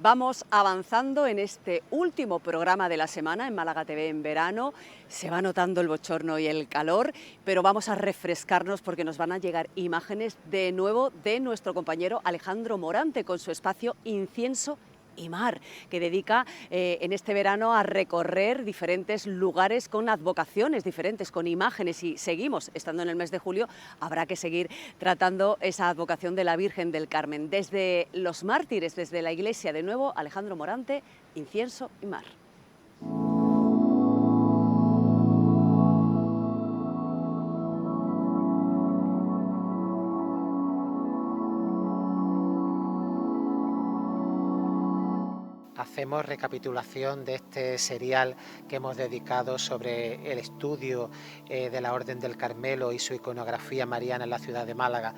Vamos avanzando en este último programa de la semana en Málaga TV en verano. Se va notando el bochorno y el calor, pero vamos a refrescarnos porque nos van a llegar imágenes de nuevo de nuestro compañero Alejandro Morante con su espacio Incienso y Mar, que dedica en este verano a recorrer diferentes lugares con advocaciones diferentes, con imágenes, y seguimos estando en el mes de julio. Habrá que seguir tratando esa advocación de la Virgen del Carmen. Desde los mártires, desde la iglesia, de nuevo, Alejandro Morante, Incienso y Mar. Hacemos recapitulación de este serial que hemos dedicado sobre el estudio de la Orden del Carmelo y su iconografía mariana en la ciudad de Málaga.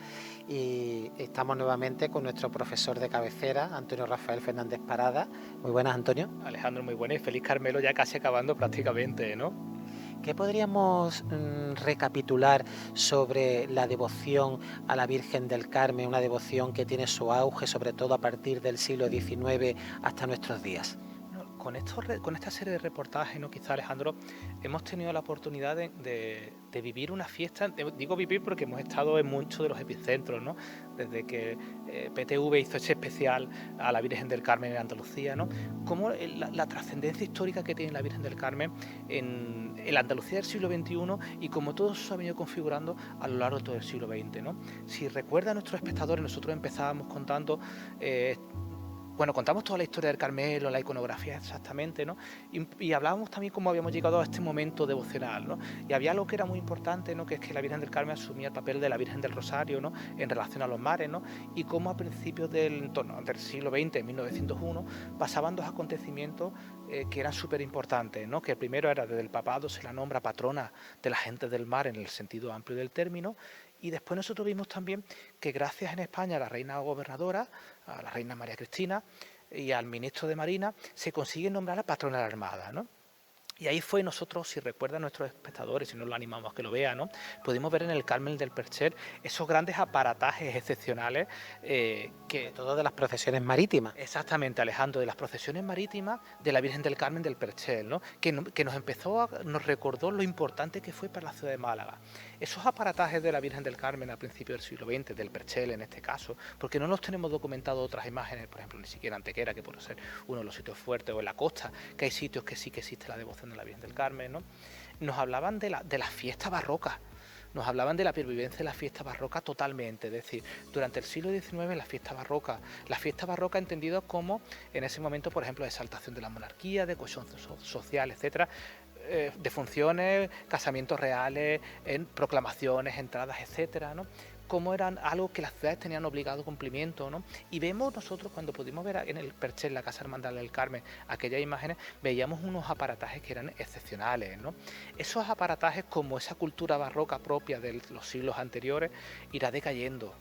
Y estamos nuevamente con nuestro profesor de cabecera, Antonio Rafael Fernández Parada. Muy buenas, Antonio. Alejandro, muy buena, y feliz Carmelo, ya casi acabando prácticamente, ¿no? ¿Qué podríamos recapitular sobre la devoción a la Virgen del Carmen, una devoción que tiene su auge sobre todo a partir del siglo XIX hasta nuestros días? Con esta serie de reportajes, ¿no? Quizá, Alejandro, hemos tenido la oportunidad de vivir una fiesta. Digo vivir porque hemos estado en muchos de los epicentros, ¿no? Desde que PTV hizo ese especial a la Virgen del Carmen en Andalucía, ¿no? Cómo la trascendencia histórica que tiene la Virgen del Carmen en la Andalucía del siglo XXI, y cómo todo eso se ha venido configurando a lo largo de todo el siglo XX, ¿no? Si recuerdan nuestros espectadores, nosotros empezábamos contando... contamos toda la historia del Carmelo, la iconografía exactamente, ¿no? Y hablábamos también cómo habíamos llegado a este momento devocional, ¿no? Y había algo que era muy importante, ¿no? Que es que la Virgen del Carmen asumía el papel de la Virgen del Rosario, ¿no? En relación a los mares, ¿no? Y cómo a principios del siglo XX, en 1901, pasaban dos acontecimientos que eran súper importantes, ¿no? Que el primero era, desde el papado se la nombra patrona de la gente del mar en el sentido amplio del término. Y después nosotros vimos también que gracias en España a la reina gobernadora, a la reina María Cristina, y al ministro de Marina, se consigue nombrar a patrona de la Armada, ¿no? Y ahí fue, nosotros, si recuerdan nuestros espectadores, si no lo animamos a que lo vean, ¿no? Pudimos ver en el Carmen del Percher esos grandes aparatajes excepcionales Sobre todo de las procesiones marítimas. Exactamente, Alejandro, de las procesiones marítimas de la Virgen del Carmen del Perchel, ¿no? Que nos recordó lo importante que fue para la ciudad de Málaga. Esos aparatajes de la Virgen del Carmen al principio del siglo XX, del Perchel en este caso, porque no los tenemos documentados otras imágenes, por ejemplo, ni siquiera Antequera, que puede ser uno de los sitios fuertes, o en la costa, que hay sitios que sí que existe la devoción de la Virgen del Carmen, ¿no? Nos hablaban de las fiestas barrocas. Nos hablaban de la pervivencia de la fiesta barroca totalmente, es decir, durante el siglo XIX la fiesta barroca entendida como, en ese momento, por ejemplo, de exaltación de la monarquía, de cohesión social, etcétera, de funciones, casamientos reales, en proclamaciones, entradas, etcétera, ¿no? Cómo eran algo que las ciudades tenían obligado cumplimiento, ¿no? Y vemos nosotros, cuando pudimos ver en el Perchel, la Casa Hermandad del Carmen, aquellas imágenes, veíamos unos aparatajes que eran excepcionales, ¿no? Esos aparatajes, como esa cultura barroca propia de los siglos anteriores, irá decayendo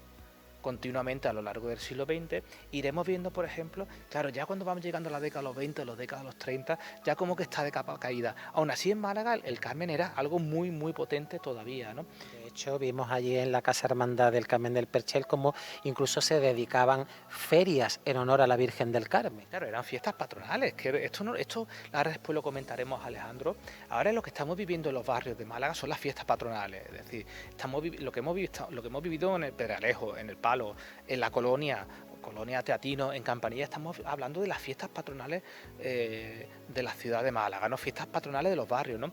continuamente a lo largo del siglo XX. Iremos viendo, por ejemplo, claro, ya cuando vamos llegando a la década de los 20, a la década de los 30, ya como que está de capa caída. Aún así, en Málaga el Carmen era algo muy, muy potente todavía, ¿no? De hecho, vimos allí en la Casa Hermandad del Carmen del Perchel como incluso se dedicaban ferias en honor a la Virgen del Carmen. Claro, eran fiestas patronales, que esto ahora después lo comentaremos, Alejandro. Ahora lo que estamos viviendo en los barrios de Málaga son las fiestas patronales, es decir, lo que hemos vivido en el Pedralejo, en el Palo, en la Colonia Teatino, en Campanilla, estamos hablando de las fiestas patronales de la ciudad de Málaga, ¿no? Fiestas patronales de los barrios, ¿no?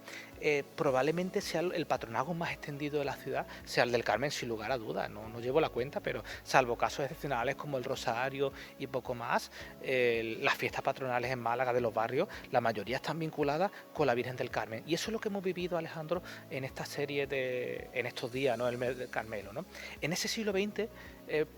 Probablemente sea el patronazgo más extendido de la ciudad, sea el del Carmen, sin lugar a dudas, no llevo la cuenta, pero salvo casos excepcionales como el Rosario y poco más, las fiestas patronales en Málaga de los barrios, la mayoría están vinculadas con la Virgen del Carmen. Y eso es lo que hemos vivido, Alejandro, en esta serie en estos días, ¿no? El mes del Carmelo, ¿no? En ese siglo XX,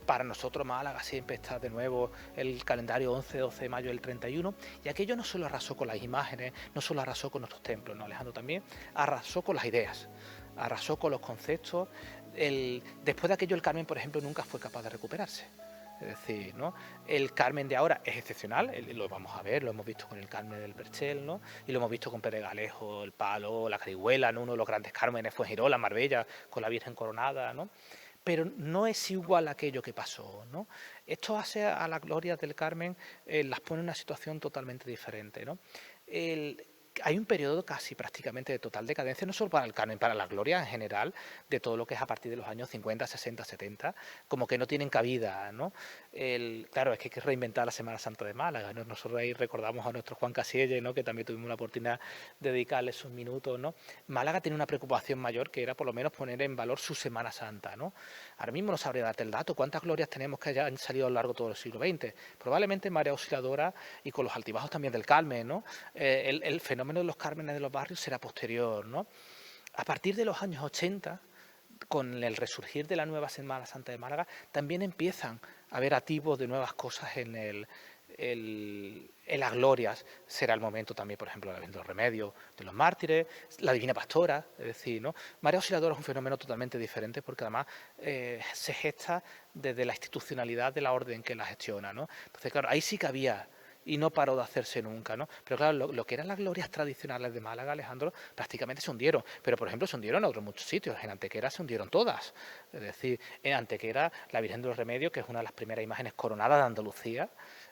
para nosotros Málaga siempre está de nuevo el calendario 11-12 de mayo del 31, y aquello no solo arrasó con las imágenes, no solo arrasó con nuestros templos, ¿no, Alejandro? También arrasó con las ideas, arrasó con los conceptos. Después de aquello, el Carmen, por ejemplo, nunca fue capaz de recuperarse. Es decir, ¿no? El Carmen de ahora es excepcional, lo vamos a ver, lo hemos visto con el Carmen del Perchel, ¿no? Y lo hemos visto con Peregalejo, el Palo, la Carihuela, ¿no? Uno de los grandes Cármenes fue Fuengirola, Marbella, con la Virgen coronada, ¿no? pero no es igual a aquello que pasó, ¿no? Esto hace a las glorias del Carmen, las pone en una situación totalmente diferente, ¿no? Hay un periodo casi prácticamente de total decadencia, no solo para el Carmen, para la gloria en general, de todo lo que es a partir de los años 50, 60, 70, como que no tienen cabida, ¿no? Claro, es que hay que reinventar la Semana Santa de Málaga, ¿no? Nosotros ahí recordamos a nuestro Juan Casielle, ¿no? Que también tuvimos la oportunidad de dedicarle sus minutos, ¿no? Málaga tiene una preocupación mayor, que era por lo menos poner en valor su Semana Santa, ¿no? Ahora mismo no sabría darte el dato, ¿cuántas glorias tenemos que hayan salido a lo largo de todo el siglo XX? Probablemente María Auxiliadora y con los altibajos también del Carmen, ¿no? El fenómeno de los cármenes de los barrios será posterior, ¿no? A partir de los años 80, con el resurgir de la nueva Semana Santa de Málaga, también empiezan a haber atisbos de nuevas cosas en las glorias. Será el momento también, por ejemplo, de la Virgen de los Remedios, de los Mártires, la Divina Pastora, es decir, ¿no? María Auxiliadora es un fenómeno totalmente diferente porque además se gesta desde la institucionalidad de la orden que la gestiona, ¿no? Entonces, claro, ahí sí que había y no paró de hacerse nunca, ¿no? Pero claro, lo que eran las glorias tradicionales de Málaga, Alejandro, prácticamente se hundieron. Pero, por ejemplo, se hundieron en otros muchos sitios. En Antequera se hundieron todas. Es decir, en Antequera, la Virgen de los Remedios, que es una de las primeras imágenes coronadas de Andalucía,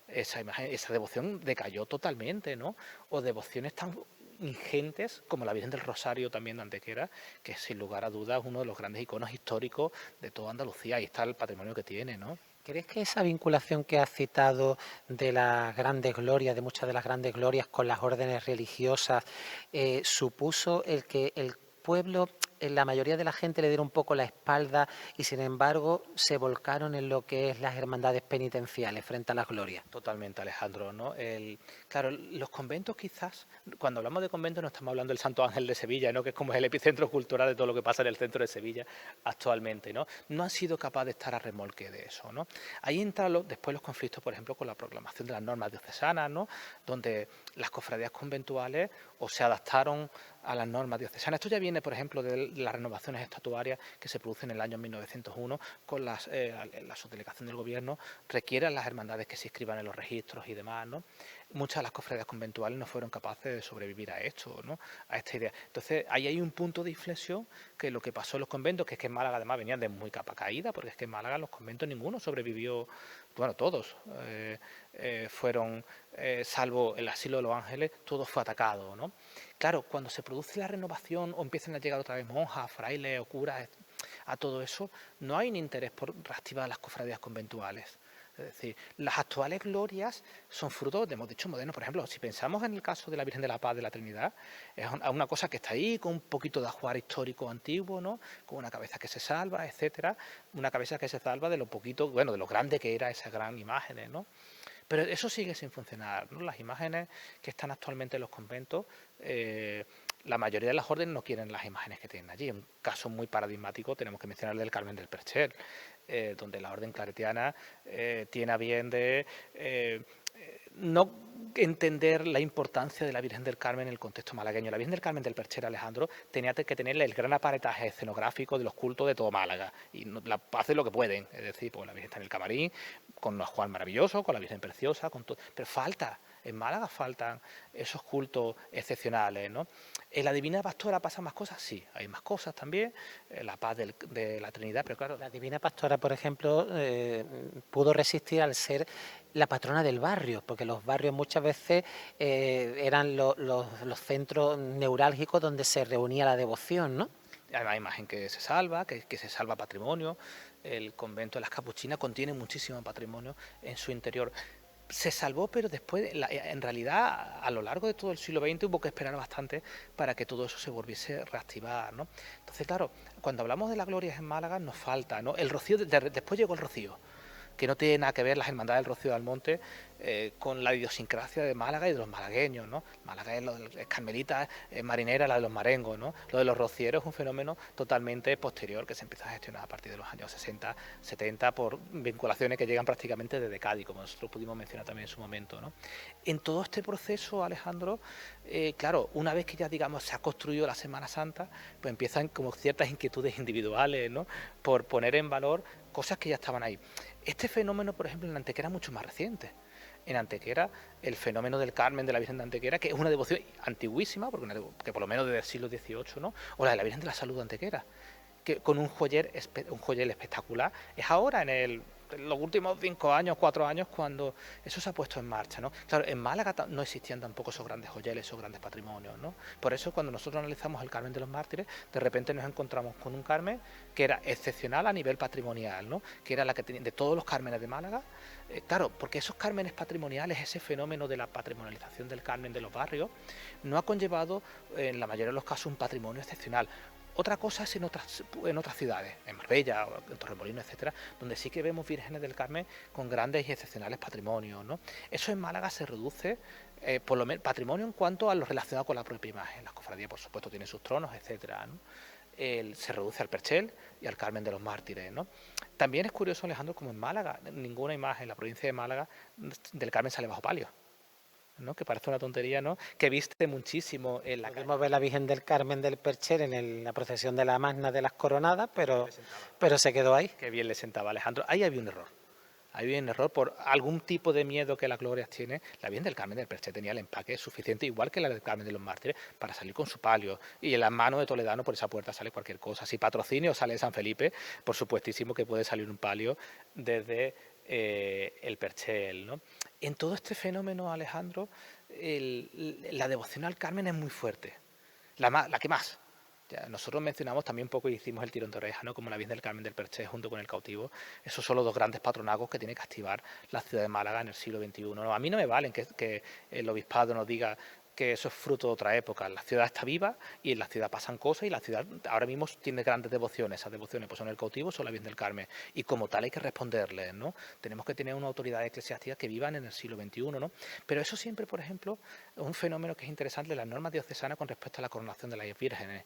esa imagen, esa devoción decayó totalmente, ¿no? O devociones tan ingentes como la Virgen del Rosario también de Antequera, que sin lugar a dudas es uno de los grandes iconos históricos de toda Andalucía. Ahí está el patrimonio que tiene, ¿no? ¿Crees que esa vinculación que has citado de las grandes glorias, de muchas de las grandes glorias con las órdenes religiosas, supuso el que el pueblo, la mayoría de la gente le diera un poco la espalda y sin embargo se volcaron en lo que es las hermandades penitenciales frente a las glorias? Totalmente, Alejandro, ¿no? Claro, los conventos quizás, cuando hablamos de conventos no estamos hablando del Santo Ángel de Sevilla, ¿no? Que es como el epicentro cultural de todo lo que pasa en el centro de Sevilla actualmente, ¿no? No han sido capaces de estar a remolque de eso, ¿no? Ahí entran después los conflictos, por ejemplo, con la proclamación de las normas diocesanas, ¿no? Donde las cofradías conventuales o se adaptaron a las normas diocesanas. Esto ya viene, por ejemplo, de las renovaciones estatuarias que se producen en el año 1901 con la subdelegación del gobierno, requiere a las hermandades que se inscriban en los registros y demás, ¿no? Muchas de las cofradías conventuales no fueron capaces de sobrevivir a esto, ¿no? A esta idea. Entonces, ahí hay un punto de inflexión que lo que pasó en los conventos, que es que en Málaga además venían de muy capa caída, porque es que en Málaga los conventos ninguno sobrevivió, bueno, todos fueron, salvo el Asilo de los Ángeles, todo fue atacado, ¿no? Claro, cuando se produce la renovación o empiezan a llegar otra vez monjas, frailes o curas a todo eso, no hay un interés por reactivar las cofradías conventuales. Es decir, las actuales glorias son fruto, hemos dicho, modernos. Por ejemplo, si pensamos en el caso de la Virgen de la Paz de la Trinidad, es una cosa que está ahí con un poquito de ajuar histórico antiguo, ¿no? Con una cabeza que se salva, etcétera. Una cabeza que se salva de lo poquito, bueno, de lo grande que era esa gran imagen, ¿no? Pero eso sigue sin funcionar, ¿no? Las imágenes que están actualmente en los conventos, la mayoría de las órdenes no quieren las imágenes que tienen allí. Un caso muy paradigmático tenemos que mencionar el del Carmen del Percher, donde la orden claretiana tiene a bien de no entender la importancia de la Virgen del Carmen en el contexto malagueño. La Virgen del Carmen del Percher, Alejandro, tenía que tener el gran aparataje escenográfico de los cultos de todo Málaga, y la hace lo que pueden, es decir, pues la Virgen está en el camarín, con los Juan maravilloso, con la Virgen preciosa, con todo, pero falta, en Málaga faltan esos cultos excepcionales, ¿no? En la Divina Pastora pasan más cosas, sí, hay más cosas también, la paz de la Trinidad, pero claro. La Divina Pastora, por ejemplo, pudo resistir al ser la patrona del barrio, porque los barrios muchas veces eran los centros neurálgicos donde se reunía la devoción, ¿no? Hay una imagen que se salva, que se salva patrimonio. El convento de las Capuchinas contiene muchísimo patrimonio en su interior. Se salvó, pero después, en realidad, a lo largo de todo el siglo XX hubo que esperar bastante para que todo eso se volviese a reactivar, ¿no? Entonces, claro, cuando hablamos de las glorias en Málaga nos falta, ¿no? El Rocío, después llegó el Rocío, que no tiene nada que ver las hermandades del Rocío de Almonte con la idiosincrasia de Málaga y de los malagueños, ¿no? Málaga es carmelita, es marinera, la de los marengos, ¿no? Lo de los rocieros es un fenómeno totalmente posterior que se empieza a gestionar a partir de los años 60, 70 por vinculaciones que llegan prácticamente desde Cádiz, como nosotros pudimos mencionar también en su momento, ¿no? En todo este proceso, Alejandro, claro, una vez que ya, digamos, se ha construido la Semana Santa, pues empiezan como ciertas inquietudes individuales, ¿no? Por poner en valor cosas que ya estaban ahí. Este fenómeno, por ejemplo, en Antequera es mucho más reciente. En Antequera, el fenómeno del Carmen de la Virgen de Antequera, que es una devoción antiguísima, porque que por lo menos desde el siglo XVIII, ¿no? O la de la Virgen de la Salud de Antequera, con un joyel espectacular. Es ahora en los últimos 5 años, 4 años, cuando eso se ha puesto en marcha, ¿no? Claro, en Málaga no existían tampoco esos grandes joyeles, esos grandes patrimonios, ¿no? Por eso cuando nosotros analizamos el Carmen de los Mártires, de repente nos encontramos con un Carmen que era excepcional a nivel patrimonial, ¿no? Que era la que tenía de todos los Cármenes de Málaga. Claro, porque esos Cármenes patrimoniales, ese fenómeno de la patrimonialización del Carmen de los barrios, no ha conllevado en la mayoría de los casos un patrimonio excepcional. Otra cosa es en otras ciudades, en Marbella, en Torremolinos, etcétera, donde sí que vemos vírgenes del Carmen con grandes y excepcionales patrimonios, ¿no? Eso en Málaga se reduce, por lo menos patrimonio en cuanto a lo relacionado con la propia imagen. Las cofradías, por supuesto, tienen sus tronos, etcétera, ¿no? Se reduce al Perchel y al Carmen de los Mártires, ¿no? También es curioso, Alejandro, como en Málaga, ninguna imagen en la provincia de Málaga del Carmen sale bajo palio, ¿no? Que parece una tontería, ¿no? Que viste muchísimo en la calle. Podemos ver la Virgen del Carmen del Percher en la procesión de la Magna de las Coronadas, pero se quedó ahí. Qué bien le sentaba, Alejandro. Ahí había un error. Ahí había un error por algún tipo de miedo que las glorias tiene. La Virgen del Carmen del Percher tenía el empaque suficiente, igual que la del Carmen de los Mártires, para salir con su palio. Y en las manos de Toledano por esa puerta sale cualquier cosa. Si patrocinio sale de San Felipe, por supuestísimo que puede salir un palio desde el Perchel, ¿no? En todo este fenómeno, Alejandro, la devoción al Carmen es muy fuerte, la que más. Ya, nosotros mencionamos también un poco y hicimos el tirón de oreja, ¿no? Como la Virgen del Carmen del Perché junto con el cautivo. Esos son los dos grandes patronazgos que tiene que activar la ciudad de Málaga en el siglo XXI. No, a mí no me valen que el obispado nos diga que eso es fruto de otra época. La ciudad está viva y en la ciudad pasan cosas y la ciudad ahora mismo tiene grandes devociones. Esas devociones pues son el cautivo, son la Virgen del Carmen. Y como tal hay que responderles, ¿no? Tenemos que tener una autoridad eclesiástica que vivan en el siglo XXI, ¿no? Pero eso siempre, por ejemplo, es un fenómeno que es interesante de las normas diocesanas con respecto a la coronación de las vírgenes.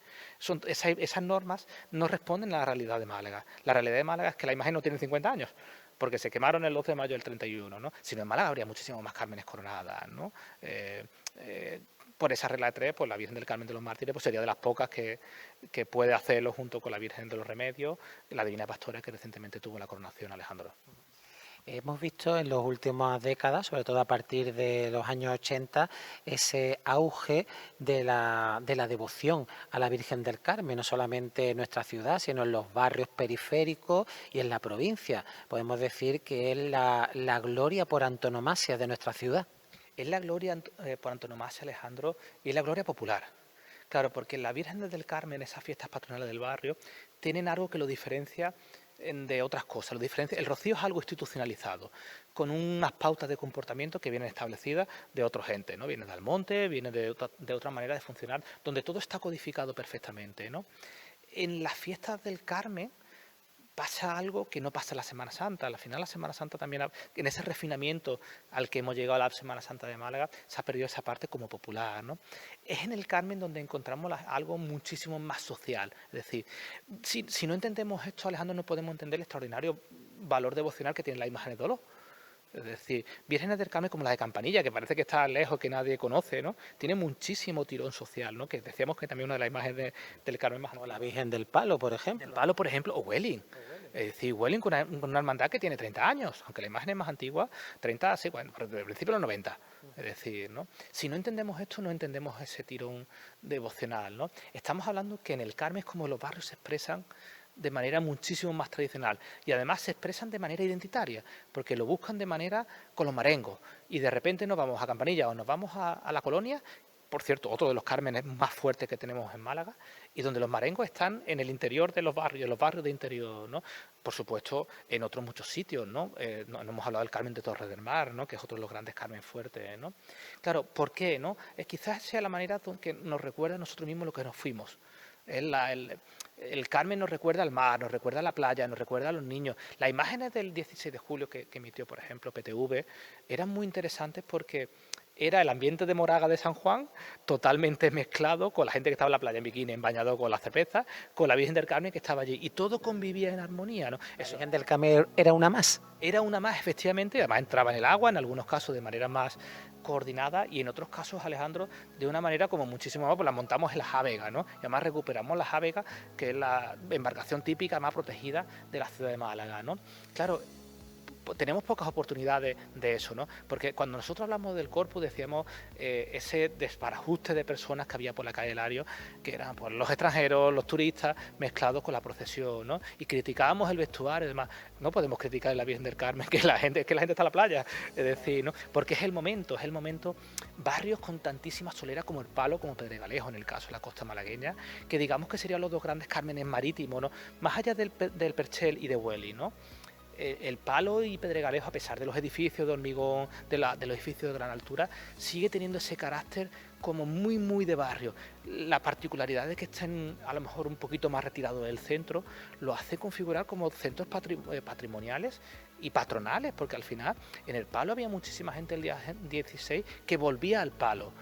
Esas normas no responden a la realidad de Málaga. La realidad de Málaga es que la imagen no tiene 50 años, porque se quemaron el 12 de mayo del 31, ¿no? Si no, en Málaga habría muchísimo más Cármenes coronadas, ¿no? Por esa regla de 3, pues la Virgen del Carmen de los Mártires pues sería de las pocas que puede hacerlo junto con la Virgen de los Remedios, la Divina Pastora que recientemente tuvo la coronación, Alejandro. Hemos visto en las últimas décadas, sobre todo a partir de los años 80, ese auge de la devoción a la Virgen del Carmen, no solamente en nuestra ciudad, sino en los barrios periféricos y en la provincia. Podemos decir que es la gloria por antonomasia de nuestra ciudad. Es la gloria por antonomasia, Alejandro, y es la gloria popular. Claro, porque la Virgen del Carmen, esas fiestas patronales del barrio, tienen algo que lo diferencia de otras cosas. El rocío es algo institucionalizado, con unas pautas de comportamiento que vienen establecidas de otros entes, ¿no? Viene de Almonte, viene de otra manera de funcionar, donde todo está codificado perfectamente, ¿no? En las fiestas del Carmen pasa algo que no pasa en la Semana Santa. Al final la Semana Santa también, en ese refinamiento al que hemos llegado a la Semana Santa de Málaga, se ha perdido esa parte como popular, ¿no? Es en el Carmen donde encontramos algo muchísimo más social. Es decir, si no entendemos esto, Alejandro, no podemos entender el extraordinario valor devocional que tiene la imagen de dolor. Es decir, vírgenes del Carmen como la de Campanilla, que parece que está lejos, que nadie conoce, ¿no? Tiene muchísimo tirón social, ¿no? Que decíamos que también una de las imágenes del Carmen más... O la Virgen del Palo, por ejemplo. Del Palo, por ejemplo, o Welling. Es decir, Welling con una hermandad que tiene 30 años, aunque la imagen es más antigua, 30, sí, bueno, desde el principio de los 90. Es decir, ¿no? Si no entendemos esto, no entendemos ese tirón devocional, ¿no? Estamos hablando que en el Carmen es como los barrios se expresan de manera muchísimo más tradicional y además se expresan de manera identitaria, porque lo buscan de manera con los marengos y de repente nos vamos a Campanilla o nos vamos a la Colonia, por cierto, otro de los Cármenes más fuertes que tenemos en Málaga, y donde los marengos están en el interior de los barrios de interior, ¿no? Por supuesto, en otros muchos sitios, ¿no? No hemos hablado del Carmen de Torres del Mar, ¿no? Que es otro de los grandes Carmen fuertes, ¿no? Claro, ¿por qué, no? Quizás sea la manera que nos recuerda a nosotros mismos lo que nos fuimos. El Carmen nos recuerda al mar, nos recuerda a la playa, nos recuerda a los niños. Las imágenes del 16 de julio que emitió, por ejemplo, PTV, eran muy interesantes porque era el ambiente de Moraga de San Juan totalmente mezclado con la gente que estaba en la playa en bikini, en bañador con la cerveza, con la Virgen del Carmen que estaba allí. Y todo convivía en armonía, ¿no? La Virgen del Carmen era una más. Era una más, efectivamente, además entraba en el agua, en algunos casos de manera más coordinada y en otros casos, Alejandro, de una manera como muchísimo más, pues la montamos en la Jávega, ¿no? Y además recuperamos la Jávega, que es la embarcación típica más protegida de la ciudad de Málaga, ¿no? Claro, tenemos pocas oportunidades de eso, ¿no? Porque cuando nosotros hablamos del Corpus decíamos ese desbarajuste de personas que había por la calle Lario, que eran pues, los extranjeros, los turistas, mezclados con la procesión, ¿no? Y criticábamos el vestuario y demás. No podemos criticar a la Virgen del Carmen, que la gente está en la playa, es decir, ¿no? Porque es el momento, barrios con tantísima solera como El Palo, como Pedregalejo, en el caso de la costa malagueña, que digamos que serían los dos grandes cármenes marítimos, ¿no? Más allá del Perchel y de Hueli, ¿no? El Palo y Pedregalejo, a pesar de los edificios de hormigón, de los edificios de gran altura, sigue teniendo ese carácter como muy de barrio. La particularidad de que estén a lo mejor un poquito más retirados del centro lo hace configurar como centros patrimoniales y patronales, porque al final en El Palo había muchísima gente el día 16 que volvía al Palo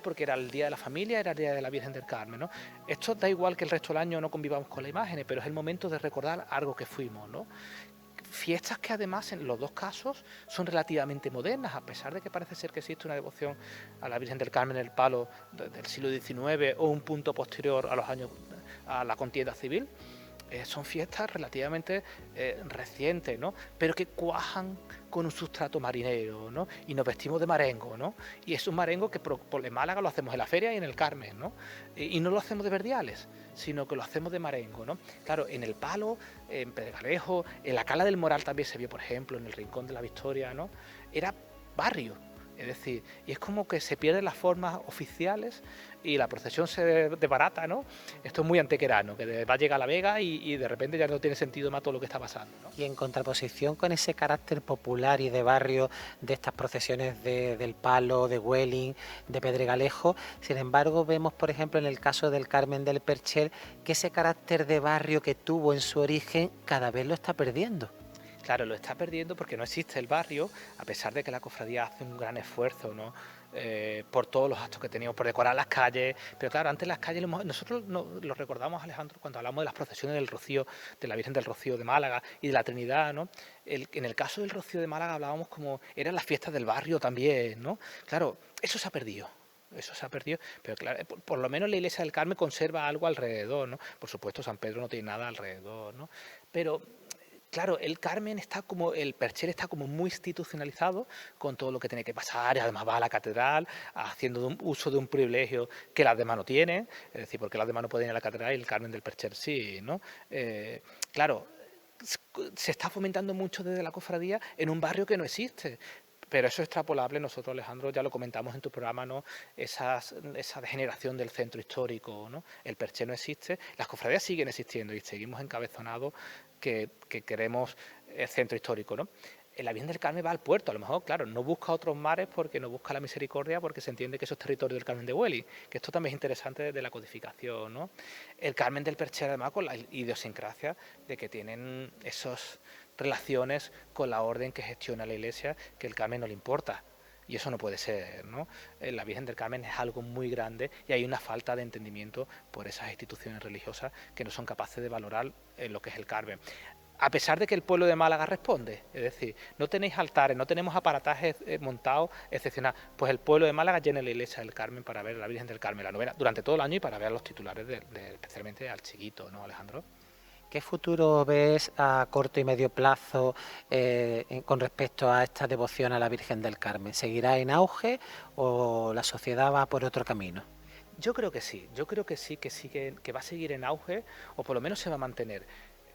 porque era el Día de la Familia, era el Día de la Virgen del Carmen, ¿no? Esto da igual que el resto del año no convivamos con las imágenes, pero es el momento de recordar algo que fuimos, ¿no? Fiestas que además en los dos casos son relativamente modernas, a pesar de que parece ser que existe una devoción a la Virgen del Carmen en El Palo del siglo XIX o un punto posterior a los años a la contienda civil. Son fiestas relativamente recientes, ¿no? Pero que cuajan con un sustrato marinero, ¿no? Y nos vestimos de marengo, ¿no? Y es un marengo que por Málaga lo hacemos en la feria y en el Carmen, ¿no? Y no lo hacemos de verdiales, sino que lo hacemos de marengo, ¿no? Claro, en El Palo, en Pedregalejo, en la Cala del Moral también se vio, por ejemplo, en el Rincón de la Victoria, ¿no? Era barrio. Es decir, y es como que se pierden las formas oficiales y la procesión se desbarata, ¿no? Esto es muy antequerano, que va a llegar a la Vega y de repente ya no tiene sentido más todo lo que está pasando, ¿no? Y en contraposición con ese carácter popular y de barrio de estas procesiones del Palo, de Welling, de Pedregalejo, sin embargo vemos, por ejemplo, en el caso del Carmen del Perchel, que ese carácter de barrio que tuvo en su origen cada vez lo está perdiendo. Claro, lo está perdiendo porque no existe el barrio, a pesar de que la cofradía hace un gran esfuerzo, ¿no? Por todos los actos que teníamos, por decorar las calles, pero claro, antes las calles, nosotros lo recordamos, Alejandro, cuando hablamos de las procesiones del Rocío, de la Virgen del Rocío de Málaga y de la Trinidad, ¿no? En el caso del Rocío de Málaga hablábamos como eran las fiestas del barrio también, ¿no? Claro, eso se ha perdido, pero claro, por lo menos la iglesia del Carmen conserva algo alrededor, ¿no? Por supuesto, San Pedro no tiene nada alrededor, ¿no? Pero claro, el Carmen el Perchel está como muy institucionalizado con todo lo que tiene que pasar y además va a la catedral haciendo uso de un privilegio que las demás no tienen, es decir, porque las demás no pueden ir a la catedral y el Carmen del Perchel sí, ¿no? Claro, se está fomentando mucho desde la cofradía en un barrio que no existe. Pero eso es extrapolable, nosotros, Alejandro, ya lo comentamos en tu programa, ¿no? Esa degeneración del centro histórico, ¿no? El Perchel no existe, las cofradías siguen existiendo y seguimos encabezonados que queremos el centro histórico, ¿no? La Virgen del Carmen va al puerto, a lo mejor, claro, no busca otros mares porque no busca la misericordia, porque se entiende que eso es territorio del Carmen de Hueli, que esto también es interesante de la codificación, ¿no? El Carmen del Perchel, además, con la idiosincrasia de que tienen esas relaciones con la orden que gestiona la Iglesia, que el Carmen no le importa. Y eso no puede ser, ¿no? La Virgen del Carmen es algo muy grande y hay una falta de entendimiento por esas instituciones religiosas que no son capaces de valorar lo que es el Carmen. A pesar de que el pueblo de Málaga responde, es decir, no tenéis altares, no tenemos aparatajes montados excepcionales, pues el pueblo de Málaga llena la iglesia del Carmen para ver a la Virgen del Carmen, la novena, durante todo el año y para ver a los titulares, especialmente al Chiquito, ¿no, Alejandro? ¿Qué futuro ves a corto y medio plazo con respecto a esta devoción a la Virgen del Carmen? ¿Seguirá en auge o la sociedad va por otro camino? Yo creo que sí, que va a seguir en auge o por lo menos se va a mantener,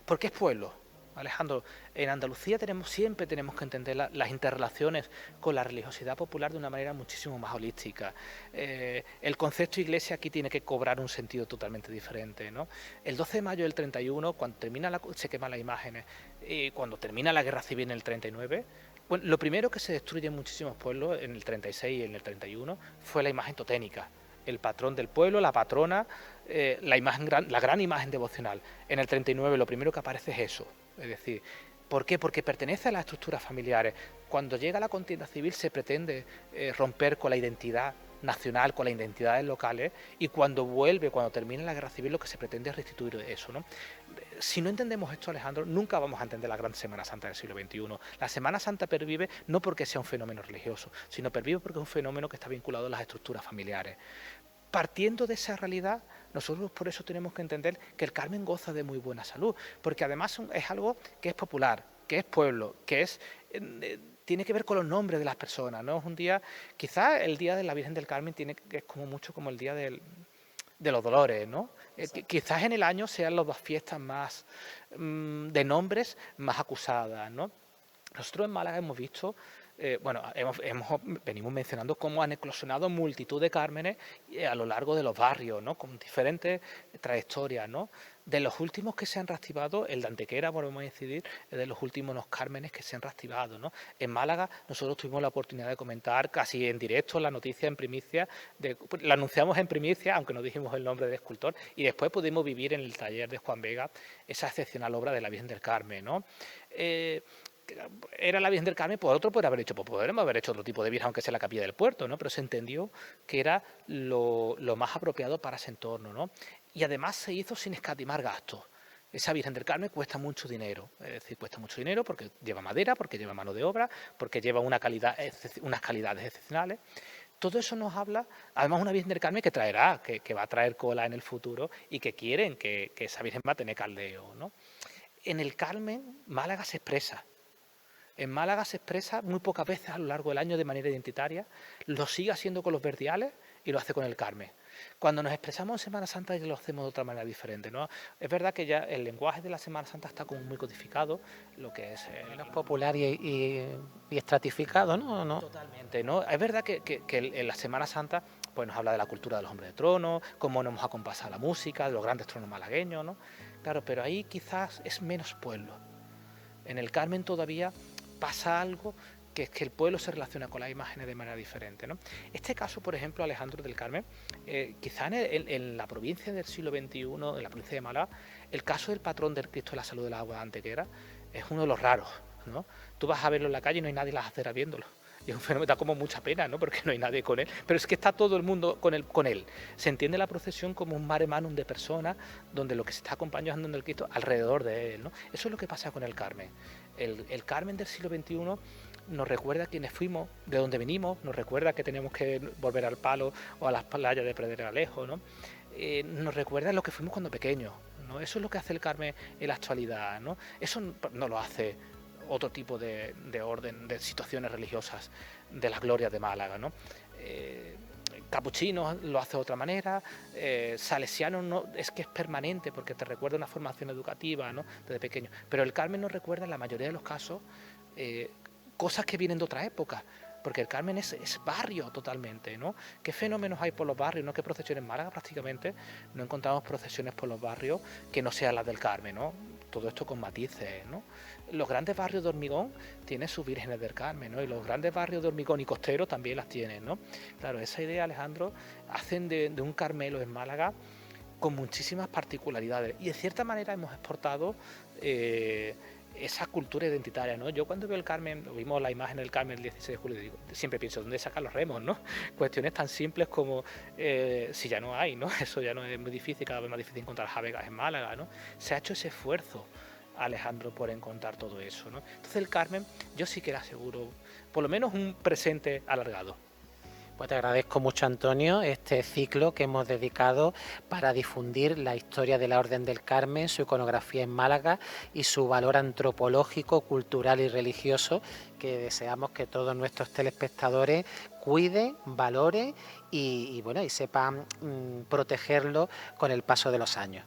porque es pueblo. Alejandro, en Andalucía siempre tenemos que entender las interrelaciones con la religiosidad popular de una manera muchísimo más holística. El concepto iglesia aquí tiene que cobrar un sentido totalmente diferente, ¿no? El 12 de mayo del 31, cuando se queman las imágenes, y cuando termina la guerra civil en el 39, bueno, lo primero que se destruye en muchísimos pueblos, en el 36 y en el 31, fue la imagen toténica. El patrón del pueblo, la patrona, la gran imagen devocional. En el 39 lo primero que aparece es eso. Es decir, ¿por qué? Porque pertenece a las estructuras familiares. Cuando llega la contienda civil se pretende romper con la identidad nacional, con las identidades locales, y cuando termina la guerra civil, lo que se pretende es restituir eso, ¿no? Si no entendemos esto, Alejandro, nunca vamos a entender la gran Semana Santa del siglo XXI. La Semana Santa pervive no porque sea un fenómeno religioso, sino pervive porque es un fenómeno que está vinculado a las estructuras familiares. Partiendo de esa realidad, nosotros por eso tenemos que entender que el Carmen goza de muy buena salud, porque además es algo que es popular, que es pueblo, que es... tiene que ver con los nombres de las personas, ¿no? Es un día, quizás el día de la Virgen del Carmen es como mucho como el día de los dolores, ¿no? Quizás en el año sean las dos fiestas más de nombres más acusadas, ¿no? Nosotros en Málaga hemos visto, venimos mencionando cómo han eclosionado multitud de cármenes a lo largo de los barrios, ¿no? Con diferentes trayectorias, ¿no? De los últimos que se han reactivado, el de Antequera, volvemos a incidir, es de los últimos cármenes que se han reactivado, ¿no? En Málaga nosotros tuvimos la oportunidad de comentar casi en directo la noticia en primicia, la anunciamos en primicia, aunque no dijimos el nombre del escultor, y después pudimos vivir en el taller de Juan Vega esa excepcional obra de la Virgen del Carmen, ¿no? Era la Virgen del Carmen, por otro podría haber hecho, pues podríamos haber hecho otro tipo de virgen, aunque sea la capilla del puerto, ¿no? Pero se entendió que era lo más apropiado para ese entorno, ¿no? Y además se hizo sin escatimar gastos. Esa Virgen del Carmen cuesta mucho dinero, es decir, cuesta mucho dinero porque lleva madera, porque lleva mano de obra, porque lleva unas calidades excepcionales. Todo eso nos habla, además una Virgen del Carmen que traerá, que va a traer cola en el futuro y que quieren que esa Virgen va a tener caldeo, ¿no? En el Carmen, Málaga se expresa. En Málaga se expresa muy pocas veces a lo largo del año de manera identitaria, lo sigue haciendo con los verdiales y lo hace con el Carmen. Cuando nos expresamos en Semana Santa ya lo hacemos de otra manera diferente, ¿no? Es verdad que ya el lenguaje de la Semana Santa está como muy codificado, lo que es... menos popular y estratificado, ¿no? Totalmente, ¿no? Es verdad que en la Semana Santa pues nos habla de la cultura de los hombres de trono, cómo nos hemos acompasado la música, de los grandes tronos malagueños, ¿no? Claro, pero ahí quizás es menos pueblo. En el Carmen todavía pasa algo que es que el pueblo se relaciona con las imágenes de manera diferente, ¿no? Este caso, por ejemplo, Alejandro del Carmen, quizá en la provincia del siglo XXI, en la provincia de Málaga, el caso del patrón del Cristo de la Salud de la Agua de Antequera es uno de los raros, ¿no? Tú vas a verlo en la calle y no hay nadie en las aceras viéndolo. Y es un fenómeno, da como mucha pena, ¿no? Porque no hay nadie con él. Pero es que está todo el mundo con él. Se entiende la procesión como un mare magnum de personas, donde lo que se está acompañando en el Cristo alrededor de él, ¿no? Eso es lo que pasa con el Carmen. El Carmen del siglo XXI nos recuerda a quienes fuimos, de dónde venimos, nos recuerda que tenemos que volver al Palo o a las playas de Pedregalejo, ¿no? Nos recuerda lo que fuimos cuando pequeños, ¿no? Eso es lo que hace el Carmen en la actualidad, ¿no? Eso no lo hace otro tipo de orden, de situaciones religiosas de las glorias de Málaga, ¿no? Capuchino lo hace de otra manera, Salesiano no, es que es permanente porque te recuerda una formación educativa, ¿no? Desde pequeño, pero el Carmen nos recuerda en la mayoría de los casos cosas que vienen de otra época, porque el Carmen es barrio totalmente, ¿no? ¿Qué fenómenos hay por los barrios? ¿No? ¿Qué procesiones? En Málaga prácticamente no encontramos procesiones por los barrios que no sean las del Carmen, ¿no? Todo esto con matices, ¿no? Los grandes barrios de hormigón tienen sus vírgenes del Carmen, ¿no? Y los grandes barrios de hormigón y costero también las tienen, ¿no? Claro, esa idea, Alejandro, hacen de un Carmelo en Málaga con muchísimas particularidades. Y de cierta manera hemos exportado esa cultura identitaria, ¿no? Yo cuando veo el Carmen, vimos la imagen del Carmen el 16 de julio, digo, siempre pienso, ¿dónde sacan los remos, no? Cuestiones tan simples como si ya no hay, ¿no? Eso ya no es muy difícil, cada vez más difícil encontrar javegas en Málaga, ¿no? Se ha hecho ese esfuerzo, Alejandro, por encontrar todo eso, ¿no? Entonces el Carmen, yo sí que era seguro, por lo menos un presente alargado. Pues te agradezco mucho, Antonio, este ciclo que hemos dedicado para difundir la historia de la Orden del Carmen, su iconografía en Málaga y su valor antropológico, cultural y religioso, que deseamos que todos nuestros telespectadores cuiden, valoren y sepan protegerlo con el paso de los años.